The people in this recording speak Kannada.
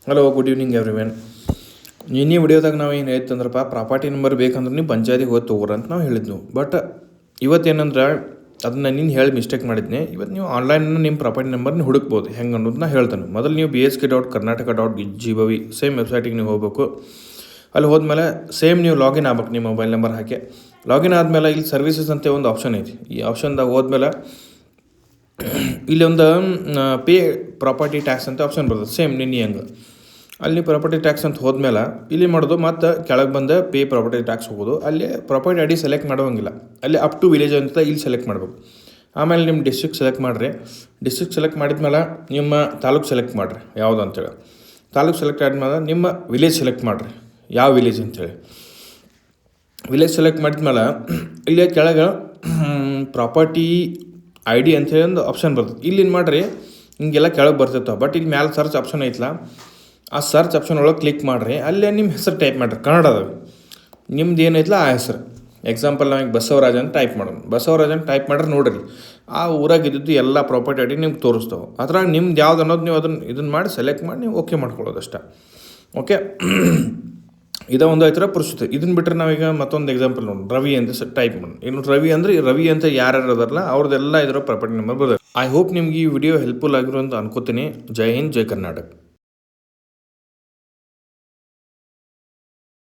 Hello, good evening everyone. ನಿನ್ನೆ ವಿಡಿಯೋದಾಗ ನಾವು ಏನು ಹೇಳ್ತಂದ್ರಪ್ಪ, ಪ್ರಾಪರ್ಟಿ ನಂಬರ್ ಬೇಕಂದ್ರೆ ನೀವು ಪಂಚಾಯತಿಗೆ ಹೋಗಿ ತೊಗೊರಂತ ನಾವು ಹೇಳಿದ್ವು. ಬಟ್ ಇವತ್ತೇನಂದ್ರೆ ಅದನ್ನ ನೀನು ಹೇಳಿ ಮಿಸ್ಟೇಕ್ ಮಾಡಿದ್ನಿ. ಇವತ್ತು ನೀವು ಆನ್ಲೈನ್ ನಿಮ್ಮ ಪ್ರಾಪರ್ಟಿ ನಂಬರ್ನ ಹುಡುಕ್ಬೋದು. ಹೆಂಗೆ ಅನ್ನೋದು ನಾ ಹೇಳ್ತೇನೆ. ಮೊದಲು ನೀವು bsk.karnataka.gov ಸೇಮ್ ವೆಬ್ಸೈಟಿಗೆ ನೀವು ಹೋಗಬೇಕು. ಅಲ್ಲಿ ಹೋದ್ಮೇಲೆ ಸೇಮ್ ನೀವು ಲಾಗಿನ್ ಆಗ್ಬೇಕು ನಿಮ್ಮ ಮೊಬೈಲ್ ನಂಬರ್ ಹಾಕಿ. ಲಾಗಿನ್ ಆದಮೇಲೆ ಇಲ್ಲಿ ಸರ್ವಿಸಸ್ ಅಂತ ಒಂದು ಆಪ್ಷನ್ ಐತಿ. ಈ ಆಪ್ಷನ್ದಾಗ ಹೋದ್ಮೇಲೆ ಇಲ್ಲಿ ಒಂದು ಪೇ ಪ್ರಾಪರ್ಟಿ ಟ್ಯಾಕ್ಸ್ ಅಂತ ಆಪ್ಷನ್ ಬರ್ತದೆ. ಸೇಮ್ ನಿನ್ನೆ ಹಂಗೆ ಅಲ್ಲಿ ಪ್ರಾಪರ್ಟಿ ಟ್ಯಾಕ್ಸ್ ಅಂತ ಹೋದ್ಮೇಲೆ ಇಲ್ಲಿ ಮಾಡೋದು, ಮತ್ತು ಕೆಳಗೆ ಬಂದು ಪೇ ಪ್ರಾಪರ್ಟಿ ಟ್ಯಾಕ್ಸ್ ಹೋಗೋದು. ಅಲ್ಲಿ ಪ್ರಾಪರ್ಟಿ ಐ ಡಿ ಸೆಲೆಕ್ಟ್ ಮಾಡೋಂಗಿಲ್ಲ. ಅಲ್ಲಿ ಅಪ್ ಟು ವಿಲೇಜ್ ಅಂತ ಇಲ್ಲಿ ಸೆಲೆಕ್ಟ್ ಮಾಡಬೇಕು. ಆಮೇಲೆ ನಿಮ್ಮ ಡಿಸ್ಟ್ರಿಕ್ಟ್ ಸೆಲೆಕ್ಟ್ ಮಾಡಿರಿ. ಡಿಸ್ಟ್ರಿಕ್ಟ್ ಸೆಲೆಕ್ಟ್ ಮಾಡಿದ್ಮೇಲೆ ನಿಮ್ಮ ತಾಲೂಕು ಸೆಲೆಕ್ಟ್ ಮಾಡಿರಿ ಯಾವುದು ಅಂತೇಳಿ. ತಾಲೂಕು ಸೆಲೆಕ್ಟ್ ಆದ್ಮೇಲೆ ನಿಮ್ಮ ವಿಲೇಜ್ ಸೆಲೆಕ್ಟ್ ಮಾಡಿರಿ ಯಾವ ವಿಲೇಜ್ ಅಂತೇಳಿ. ವಿಲೇಜ್ ಸೆಲೆಕ್ಟ್ ಮಾಡಿದ್ಮೇಲೆ ಇಲ್ಲಿ ಕೆಳಗೆ ಪ್ರಾಪರ್ಟಿ ಐ ಡಿ ಅಂತೇಳಿ ಒಂದು ಆಪ್ಷನ್ ಬರ್ತದೆ. ಇಲ್ಲಿ ಏನು ಮಾಡಿರಿ, ಹಿಂಗೆಲ್ಲ ಕೆಳಗೆ ಬರ್ತಿರ್ತಾವೆ. ಬಟ್ ಇಲ್ಲಿ ಮ್ಯಾಲೆ ಸರ್ಚ್ ಆಪ್ಷನ್ ಐತಲ್ಲ, ಆ ಸರ್ಚ್ ಆಪ್ಷನ್ ಒಳಗೆ ಕ್ಲಿಕ್ ಮಾಡಿರಿ. ಅಲ್ಲೇ ನಿಮ್ಮ ಹೆಸರು ಟೈಪ್ ಮಾಡಿರಿ ಕನ್ನಡದಾಗ. ನಿಮ್ದು ಏನೈತಲ್ಲ ಆ ಹೆಸರು. ಎಕ್ಸಾಂಪಲ್ ನಾವು ಈಗ ಬಸವರಾಜ್ ಅಂತ ಟೈಪ್ ಮಾಡೋಣ. ಬಸವರಾಜ್ ಅಂತ ಟೈಪ್ ಮಾಡ್ರೆ ನೋಡಿರಿ, ಆ ಊರಾಗಿದ್ದು ಎಲ್ಲ ಪ್ರಾಪರ್ಟಿ ಐ ಡಿ ನಿಮ್ಗೆ ತೋರಿಸ್ತಾವೆ. ಅದ್ರಾಗ ನಿಮ್ದು ಯಾವ್ದು ಅನ್ನೋದು ನೀವು ಇದನ್ನು ಮಾಡಿ ಸೆಲೆಕ್ಟ್ ಮಾಡಿ ನೀವು ಓಕೆ ಮಾಡ್ಕೊಳ್ಳೋದು ಅಷ್ಟೇ. ಓಕೆ, ಇದೇ ಒಂದು ಐತರ ಪುರುಷತೆ. ಇದನ್ನು ಬಿಟ್ಟರೆ ನಾವೀಗ ಮತ್ತೊಂದು ಎಕ್ಸಾಂಪಲ್ ನೋಡಿ, ರವಿ ಅಂತ ಟೈಪ್ ಮಾಡಿ. ಇನ್ನು ರವಿ ಅಂತ ಯಾರು ಅದಾರಲ್ಲ ಅವ್ರದ್ದೆಲ್ಲ ಇದರ ಪ್ರಾಪರ್ಟಿ ನಂಬರ್ ಬರ್ತದೆ. ಐ ಹೋಪ್ ನಿಮ್ಗೆ ಈ ವಿಡಿಯೋ ಹೆಲ್ಪ್ಫುಲ್ ಆಗಿರೋ ಅಂತ ಅನ್ಕೋತೀನಿ. ಜೈ ಹಿಂದ್, ಜೈ ಕರ್ನಾಟಕ.